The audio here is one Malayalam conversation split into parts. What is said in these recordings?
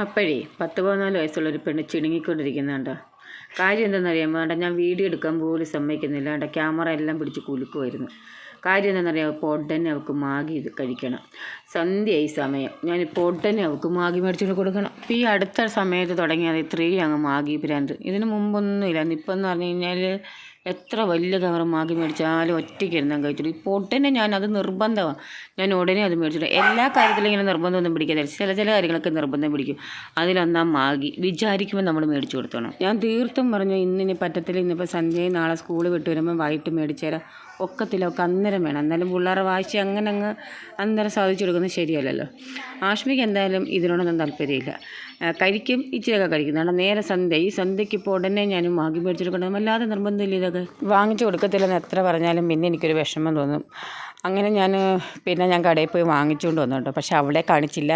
അപ്പോഴേ 10-14 വയസ്സുള്ളൊരു പെണ്ണ് ചിണുങ്ങിക്കൊണ്ടിരിക്കുന്നുണ്ടോ. കാര്യം എന്താണെന്നറിയാമോ? വേണ്ട, ഞാൻ വീഡിയോ എടുക്കാൻ പോലും സമ്മതിക്കുന്നില്ല. വേണ്ട, ക്യാമറ എല്ലാം പിടിച്ച് കുലുക്കുമായിരുന്നു. കാര്യം എന്താണെന്നറിയാമോ? ഇപ്പോൾ ഉടനെ അവൾക്ക് മാഗി ഇത് കഴിക്കണം. സന്ധ്യയായി സമയം. ഞാനിപ്പോൾ ഉടനെ അവൾക്ക് മാഗി മേടിച്ചുകൊണ്ട് കൊടുക്കണം. ഇപ്പോൾ ഈ അടുത്ത സമയത്ത് തുടങ്ങിയത് ഇത്രയും അങ്ങ് മാഗി ഭ്രാന്ത്. ഇതിന് മുമ്പൊന്നും ഇല്ലായിരുന്നു. ഇപ്പം എന്ന് പറഞ്ഞു കഴിഞ്ഞാൽ എത്ര വലിയ കവർ മാഗി മേടിച്ചാലും ഒറ്റയ്ക്ക് ഇരുന്നാൻ കഴിച്ചിട്ട്. ഇപ്പോൾ ഉടനെ ഞാനത് നിർബന്ധമാണ്. ഞാൻ ഉടനെ അത് മേടിച്ചിട്ട് എല്ലാ കാര്യത്തിലും ഇങ്ങനെ നിർബന്ധമൊന്നും പിടിക്കത്തില്ല. ചില കാര്യങ്ങളൊക്കെ നിർബന്ധം പിടിക്കും. അതിലൊന്നാം മാഗി വിചാരിക്കുമ്പോൾ നമ്മൾ മേടിച്ചു കൊടുത്തോണം. ഞാൻ തീർത്തും പറഞ്ഞു ഇന്നിനി പറ്റത്തില്ല, ഇന്നിപ്പോൾ സന്ധ്യയും നാളെ സ്കൂൾ വിട്ട് വരുമ്പോൾ വൈകിട്ട് മേടിച്ചേരാം. ഒക്കത്തില്ല, ഒക്കെ അന്നേരം വേണം. എന്നാലും പിള്ളേരെ വാശി അങ്ങനെ അങ്ങ് അന്നേരം സാധിച്ചു കൊടുക്കുന്നത് ശരിയല്ലല്ലോ. ആഷ്മിക്ക് എന്തായാലും ഇതിനോടൊന്നും താല്പര്യമില്ല. കഴിക്കും, ഇച്ചിരിയൊക്കെ കഴിക്കുന്നതാണ്. നേരെ സന്ധ്യ, ഈ സന്ധ്യയ്ക്ക് ഇപ്പോൾ ഉടനെ ഞാൻ മാഗി മേടിച്ചെടുക്കണം. വല്ലാതെ നിർബന്ധമില്ല. ഇതൊക്കെ വാങ്ങിച്ചു കൊടുക്കത്തില്ലെന്ന് എത്ര പറഞ്ഞാലും പിന്നെ എനിക്കൊരു വിഷമം തോന്നും. അങ്ങനെ ഞാൻ കടയിൽ പോയി വാങ്ങിച്ചുകൊണ്ട് വന്നു കേട്ടോ. പക്ഷെ അവളെ കാണിച്ചില്ല.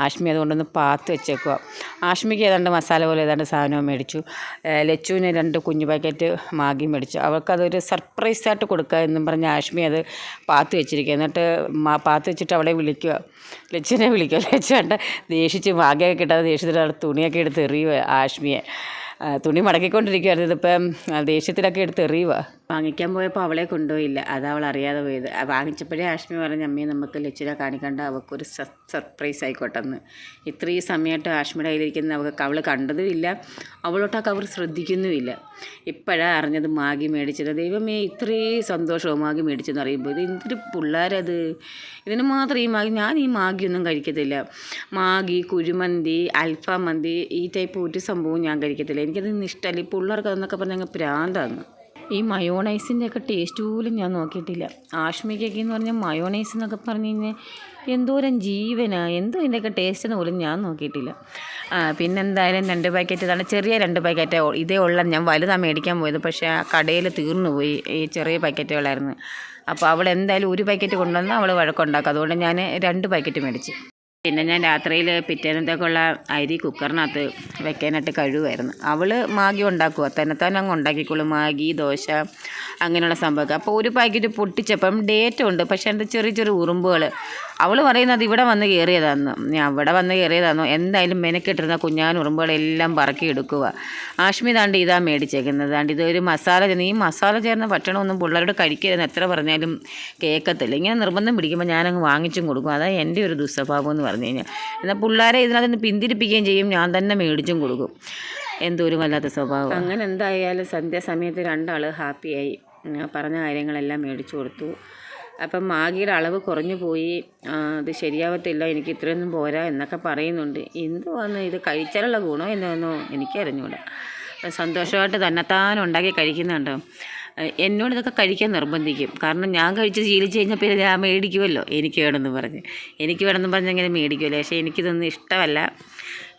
ആഷ്മി അതുകൊണ്ടൊന്ന് പാത്ത് വെച്ചേക്കുക. ആഷ്മിക്ക് ഏതാണ്ട് മസാല പോലെ ഏതാണ്ട് സാധനവും മേടിച്ചു. ലച്ചുവിന് 2 കുഞ്ഞു പാക്കറ്റ് മാഗി മേടിച്ചു. അവൾക്കതൊരു സർപ്രൈസായിട്ട് കൊടുക്കുക എന്നും പറഞ്ഞ് ആഷ്മി അത് പാത്ത് വെച്ചിരിക്കുക. എന്നിട്ട് പാത്ത് വെച്ചിട്ട് അവളെ വിളിക്കുക, ലച്ചുവിനെ വിളിക്കുക. ലച്ചു കണ്ട് ദേഷിച്ച് മാഗിയൊക്കെ കിട്ടാതെ ദേഷ്യത്തിൻ്റെ തുണിയൊക്കെ എടുത്ത് എറിയുക ആഷ്മിയെ. തുണി മടക്കിക്കൊണ്ടിരിക്കുവായിരുന്നു. ഇതിപ്പം ദേഷ്യത്തിലൊക്കെ എടുത്ത് എറിയുക. വാങ്ങിക്കാൻ പോയപ്പോൾ അവളെ കൊണ്ടുപോയില്ല. അത് അവൾ അറിയാതെ പോയത്. വാങ്ങിച്ചപ്പോഴേ ആഷ്മി പറഞ്ഞു, അമ്മയെ നമുക്ക് ലച്ചുവിനെ കാണിക്കണ്ട, അവൾക്കൊരു സർപ്രൈസ് ആയിക്കോട്ടെ എന്ന്. ഇത്രയും സമയമായിട്ട് ആഷ്മിയുടെ കയ്യിലിരിക്കുന്ന അവൾ കണ്ടതുമില്ല, അവളോട്ട് ആ കവർ ശ്രദ്ധിക്കുന്നുമില്ല. ഇപ്പോഴാണ് അറിഞ്ഞത് മാഗി മേടിച്ചത്. ദൈവമേ, ഇത്രയും സന്തോഷവും മാഗി മേടിച്ചെന്ന് അറിയുമ്പോൾ. ഇത് എന്തൊരു പിള്ളേരത്, ഇതിന് മാത്രം ഈ മാഗി. ഞാൻ ഈ മാഗിയൊന്നും കഴിക്കത്തില്ല. മാഗി, കുഴിമന്തി, അൽഫാം മന്തി, ഈ ടൈപ്പ് ഒരു സംഭവവും ഞാൻ കഴിക്കത്തില്ല. എനിക്കതൊന്നും ഇഷ്ടമല്ല. ഈ പിള്ളേർക്ക് അതെന്നൊക്കെ പറഞ്ഞാൽ അങ്ങ് പ്രാന്താണ്. ഈ മയോണൈസിൻ്റെ ഒക്കെ ടേസ്റ്റ് പോലും ഞാൻ നോക്കിയിട്ടില്ല. ആഷ്മിക്കൊക്കെ എന്ന് പറഞ്ഞാൽ മയോണൈസ് എന്നൊക്കെ പറഞ്ഞു കഴിഞ്ഞാൽ എന്തോരം ജീവനാണ്. എന്തോ ഇതിൻ്റെയൊക്കെ ടേസ്റ്റെന്ന് പോലും ഞാൻ നോക്കിയിട്ടില്ല. പിന്നെന്തായാലും 2 പാക്കറ്റ്, ഇതാണ് ചെറിയ 2 പാക്കറ്റ് ഇതേ ഉള്ള. ഞാൻ വലുതാണ് മേടിക്കാൻ പോയത്, പക്ഷേ ആ കടയിൽ തീർന്നു പോയി. ഈ ചെറിയ പാക്കറ്റുകളായിരുന്നു. അപ്പോൾ അവൾ എന്തായാലും 1 പാക്കറ്റ് കൊണ്ടുവന്ന് അവൾ വഴക്കുണ്ടാക്കും. അതുകൊണ്ട് ഞാൻ 2 പാക്കറ്റ് മേടിച്ചു. പിന്നെ ഞാൻ രാത്രിയിൽ പിറ്റേന്നത്തേക്കുള്ള അരി കുക്കറിനകത്ത് വെക്കാനായിട്ട് കഴിവുമായിരുന്നു. അവൾ മാഗി ഉണ്ടാക്കുക, തന്നെത്താൻ അങ്ങ് ഉണ്ടാക്കിക്കോളും. മാഗി, ദോശ, അങ്ങനെയുള്ള സംഭവമൊക്കെ. അപ്പോൾ 1 പാക്കറ്റ് പൊട്ടിച്ചപ്പം ഡേറ്റ് ഉണ്ട്, പക്ഷേ എൻ്റെ ചെറിയ ചെറിയ ഉറുമ്പുകൾ. അവൾ പറയുന്നത് ഇവിടെ വന്ന് കയറിയതാണെന്ന്. ഞാൻ അവിടെ വന്ന് കയറിയതാണെന്നോ എന്തായാലും മെനക്കെട്ടിരുന്ന കുഞ്ഞാൻ ഉറുമ്പുകളെല്ലാം പറക്കി എടുക്കുക. ആഷ്മി താണ്ട് ഇതാ മേടിച്ചേക്കുന്നത്. താണ്ട് ഇതൊരു മസാല ചേർന്ന്, ഈ മസാല ചേർന്ന ഭക്ഷണമൊന്നും പിള്ളേരോട് കഴിക്കരുതെന്ന് എത്ര പറഞ്ഞാലും കേൾക്കത്തില്ല. ഇങ്ങനെ നിർബന്ധം പിടിക്കുമ്പോൾ ഞാനങ്ങ് വാങ്ങിച്ചും കൊടുക്കും. അതാണ് എൻ്റെ ഒരു ദുസ്വഭാവം എന്ന് പറഞ്ഞു കഴിഞ്ഞാൽ. എന്നാൽ പിള്ളേരെ ഇതിനകത്ത് പിന്തിരിപ്പിക്കുകയും ചെയ്യും, ഞാൻ തന്നെ മേടിച്ചും കൊടുക്കും. എന്തോരം വല്ലാത്ത സ്വഭാവം. അങ്ങനെ എന്തായാലും സന്ധ്യാസമയത്ത് 2 ആൾ ഹാപ്പിയായി. പറഞ്ഞ കാര്യങ്ങളെല്ലാം മേടിച്ചു കൊടുത്തു. അപ്പം മാഗിയുടെ അളവ് കുറഞ്ഞു പോയി, അത് ശരിയാവത്തില്ല, എനിക്ക് ഇത്രയൊന്നും പോരാ എന്നൊക്കെ പറയുന്നുണ്ട്. എന്തുവാന്ന് ഇത് കഴിച്ചാലുള്ള ഗുണം എന്താണെന്നോ എനിക്കറിഞ്ഞൂടാ. സന്തോഷമായിട്ട് തന്നെത്താൻ ഉണ്ടാക്കി കഴിക്കുന്നുണ്ടോ. എന്നോട് ഇതൊക്കെ കഴിക്കാൻ നിർബന്ധിക്കും. കാരണം ഞാൻ കഴിച്ച് ശീലിച്ച് കഴിഞ്ഞാൽ പിന്നെ ഞാൻ മേടിക്കുമല്ലോ, എനിക്ക് വേണമെന്ന് പറഞ്ഞ് അങ്ങനെ മേടിക്കുമല്ലോ. പക്ഷേ എനിക്കിതൊന്നും ഇഷ്ടമല്ല.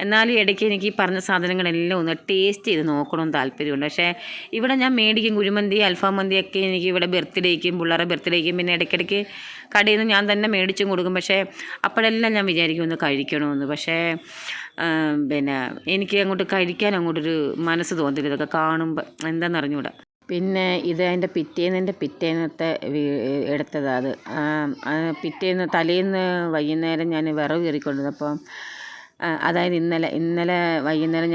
എന്നാലും ഇടയ്ക്ക് എനിക്ക് ഈ പറഞ്ഞ സാധനങ്ങളെല്ലാം ഒന്ന് ടേസ്റ്റ് ചെയ്ത് നോക്കണമെന്ന് താല്പര്യമുണ്ട്. പക്ഷേ ഇവിടെ ഞാൻ മേടിക്കും. കുഴിമന്തി, അൽഫാം മന്തിയൊക്കെ എനിക്ക് ഇവിടെ ബർത്ത്ഡേക്കും പിള്ളേരുടെ ബർത്ത്ഡേക്കും പിന്നെ ഇടയ്ക്കിടയ്ക്ക് കടയിൽ നിന്ന് ഞാൻ തന്നെ മേടിച്ചും കൊടുക്കും. പക്ഷേ അപ്പോഴെല്ലാം ഞാൻ വിചാരിക്കും ഒന്ന് കഴിക്കണമെന്ന്. പക്ഷേ പിന്നെ എനിക്ക് അങ്ങോട്ട് കഴിക്കാൻ അങ്ങോട്ടൊരു മനസ്സ് തോന്നത്തില്ല ഇതൊക്കെ കാണുമ്പോൾ. എന്താണെന്നറിഞ്ഞൂടാ. പിന്നെ ഇത് അതിൻ്റെ പിറ്റേന്നത്തെ എടുത്തതാണ്. അത് തലേന്ന് വൈകുന്നേരം ഞാൻ വിറവ് കയറിക്കൊണ്ടിരുന്നപ്പം, അതായത് ഇന്നലെ വൈകുന്നേരം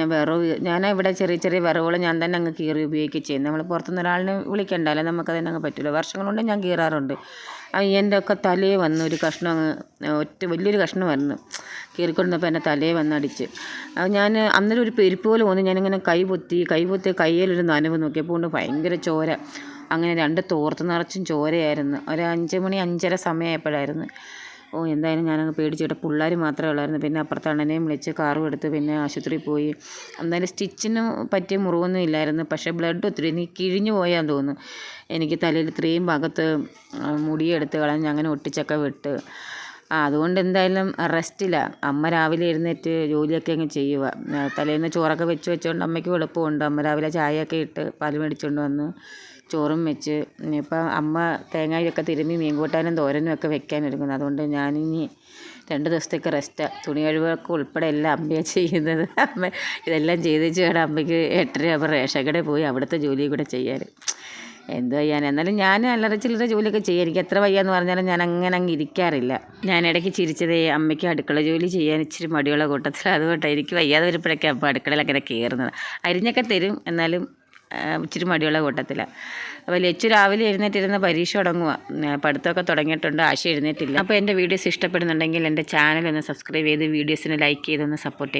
ഞാൻ ഇവിടെ ചെറിയ ചെറിയ വിറവുകൾ ഞാൻ തന്നെ അങ്ങ് കീറി ഉപയോഗിക്കുക ചെയ്യുന്നത്. നമ്മൾ പുറത്തുനിന്ന് ഒരാളിനെ വിളിക്കണ്ടല്ലോ, നമുക്കതിന് അങ്ങ് പറ്റില്ല. വർഷങ്ങൾ കൊണ്ട് ഞാൻ കീറാറുണ്ട്. എൻ്റെ ഒക്കെ തലേ വന്ന് ഒരു കഷ്ണം അങ്ങ് വലിയൊരു കഷ്ണമായിരുന്നു. കീറിക്കൊണ്ടിരുന്നപ്പോൾ എൻ്റെ തലേ വന്നടിച്ച്. ഞാൻ അന്നേരം ഒരു പെരുപ്പ് പോലെ തോന്നി. ഞാനിങ്ങനെ കൈപൊത്തി കയ്യിലൊരു നനവ് നോക്കിയപ്പോൾ കൊണ്ട് ഭയങ്കര ചോര. അങ്ങനെ 2 തോർത്ത് നിറച്ചും ചോരയായിരുന്നു. ഒരു 5 മണി 5:30 സമയമായപ്പോഴായിരുന്നു. എന്തായാലും ഞാനങ്ങ് പേടിച്ചിട്ട്. പിള്ളേർ മാത്രമേ ഉള്ളായിരുന്നു. പിന്നെ അപ്പുറത്ത് അണ്ണനെയും വിളിച്ച് കാറും എടുത്ത് പിന്നെ ആശുപത്രിയിൽ പോയി. എന്തായാലും സ്റ്റിച്ചിന് പറ്റിയ മുറിവൊന്നും ഇല്ലായിരുന്നു. പക്ഷേ ബ്ലഡ് ഒത്തിരി എനിക്ക് കിഴിഞ്ഞു പോയാന്ന് തോന്നുന്നു. എനിക്ക് തലയിൽ ഇത്രയും ഭാഗത്ത് മുടിയെടുത്ത് കളഞ്ഞ് അങ്ങനെ ഒട്ടിച്ചൊക്കെ വിട്ട്. അതുകൊണ്ട് എന്തായാലും റെസ്റ്റിലാണ്. അമ്മ രാവിലെ എഴുന്നേറ്റ് ജോലിയൊക്കെ അങ്ങ് ചെയ്യുക. തലേന്ന് ചോറൊക്കെ വെച്ചുകൊണ്ട് അമ്മയ്ക്ക് എളുപ്പമുണ്ട്. അമ്മ രാവിലെ ചായയൊക്കെ ഇട്ട് പാൽ മേടിച്ചുകൊണ്ട് വന്ന് ചോറും വെച്ച്. ഇപ്പം അമ്മ തേങ്ങയൊക്കെ തിരുമ്മി മീൻകൂട്ടാനും തോരനും ഒക്കെ വെക്കാനൊരുങ്ങുന്നു. അതുകൊണ്ട് ഞാനിനി 2 ദിവസത്തേക്ക് റെസ്റ്റാണ്. തുണി കഴുകുകയൊക്കെ ഉൾപ്പെടെ എല്ലാം അമ്മയാണ് ചെയ്യുന്നത്. അമ്മ ഇതെല്ലാം ചെയ്ത് വേണം അമ്മയ്ക്ക് 8:30 ആകുമ്പോൾ റേഷൻ കടയിൽ പോയി അവിടുത്തെ ജോലി കൂടെ ചെയ്യാൻ. എന്തോ ചെയ്യാൻ. എന്നാലും ഞാൻ അല്ലറ ചില്ലറ ജോലിയൊക്കെ ചെയ്യും. എനിക്ക് എത്ര വയ്യാന്ന് പറഞ്ഞാലും ഞാൻ അങ്ങനെ അങ്ങ് ഇരിക്കാറില്ല. ഞാൻ ഇടയ്ക്ക് ചിരിച്ചതേ അമ്മയ്ക്ക് അടുക്കള ജോലി ചെയ്യാൻ ഇച്ചിരി മടിയുള്ള കൂട്ടത്തിൽ. അതുകൊണ്ടാണ് എനിക്ക് വയ്യാതെ വരുമ്പോഴൊക്കെ അമ്മ അടുക്കളയിൽ അങ്ങനെ കയറുന്നത്. അരിഞ്ഞൊക്കെ തരും, എന്നാലും ഇച്ചിരി മടിയുള്ള കൂട്ടത്തിലാണ്. അപ്പോൾ ലച്ചു രാവിലെ എഴുന്നേറ്റിരുന്ന പരീക്ഷ തുടങ്ങുക. പഠിത്തമൊക്കെ തുടങ്ങിയിട്ടുണ്ട്, ആശ എഴുന്നേറ്റില്ല. അപ്പോൾ എൻ്റെ വീഡിയോസ് ഇഷ്ടപ്പെടുന്നുണ്ടെങ്കിൽ എൻ്റെ ചാനൽ ഒന്ന് സബ്സ്ക്രൈബ് ചെയ്ത് വീഡിയോസിന് ലൈക്ക് ചെയ്തൊന്ന് സപ്പോർട്ട്